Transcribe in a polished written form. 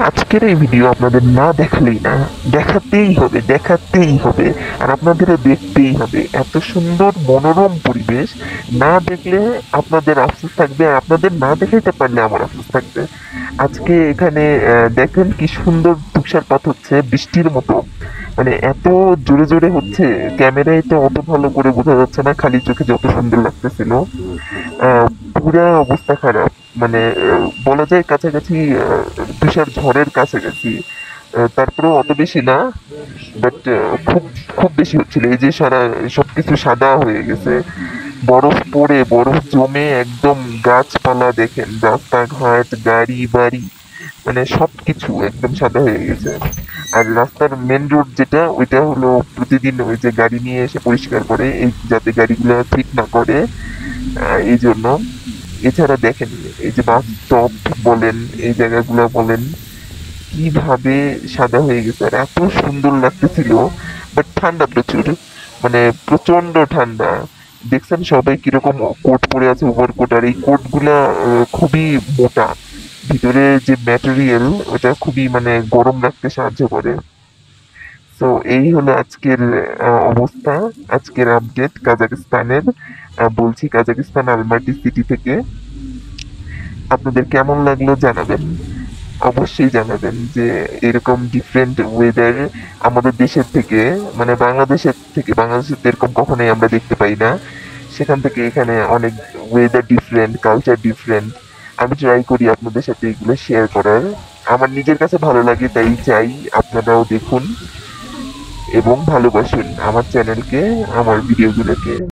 আজকের এই ভিডিও আপনাদের না দেখালেই না, দেখাতেই হবে আর আপনাদেরও দেখতেই হবে। এত সুন্দর মনোরম পরিবেশ, না দেখলে আপনাদের আফসোস থাকবে আর আপনাদের না দেখাইতে পারলে আমার আফসোস থাকবে। আজকে এখানে দেখেন কি সুন্দর তুষারপাত হচ্ছে বৃষ্টির মতো, মানে এত জোরে জোরে হচ্ছে, ক্যামেরায় তো অত ভালো করে বোঝা যাচ্ছে না, খালি চোখে যত সুন্দর লাগতেছিল। পুরা অবস্থা খারাপ, মানে বলা যায় কাছাকাছি তুষার ঝড়ের কাছাকাছি। তারপরেও অত বেশি না, বাট খুব খুব বেশি হচ্ছিল। এই যে সারা সবকিছু সাদা হয়ে গেছে, বরফ পড়ে বরফ জমে একদম, গাছপালা দেখেন, রাস্তাঘাট গাড়ি বাড়ি, মানে সবকিছু একদম সাদা হয়ে গেছে। আর রাস্তার মেন রোড যেটা, ওইটা হলো প্রতিদিন ওই যে গাড়ি নিয়ে এসে পরিষ্কার করে, এই যাতে গাড়িগুলো ফিট না করে, এই জন্য। এছাড়া দেখেন এই যে বাস স্টপ বলেন, এই জায়গাগুলো বলেন, কিভাবে সাদা হয়ে গেছে। আর এত সুন্দর লাগতেছিল, বাট ঠান্ডা প্রচুর, মানে প্রচন্ড ঠান্ডা। দেখছেন সবাই কিরকম কোট পরে আছে, ওভার কোট, আর এই কোট গুলা খুবই মোটা, ভিতরে যে ম্যাটেরিয়াল ওটা খুবই মানে গরম রাখতে সাহায্য করে। তো এই হলো আজকের অবস্থা, আজকের আপডেট কাজাকিস্তানের। বলছি কাজাকিস্তান আলমাটি সিটি থেকে। আপনাদের কেমন লাগলো জানাবেন, অবশ্যই জানাবেন যে এরকম ডিফারেন্ট ওয়েদার আমাদের দেশের থেকে, মানে বাংলাদেশের তো এরকম কখনোই আমরা দেখতে পাই না। সেখান থেকে এখানে অনেক ওয়েদার ডিফারেন্ট, কালচার ডিফারেন্ট। আমি ট্রাই করি আপনাদের সাথে এগুলো শেয়ার করার, আমার নিজের কাছে ভালো লাগে তাই চাই আপনারাও দেখুন এবং ভালোবাসুন আমার চ্যানেলকে, আমার ভিডিওগুলোকে।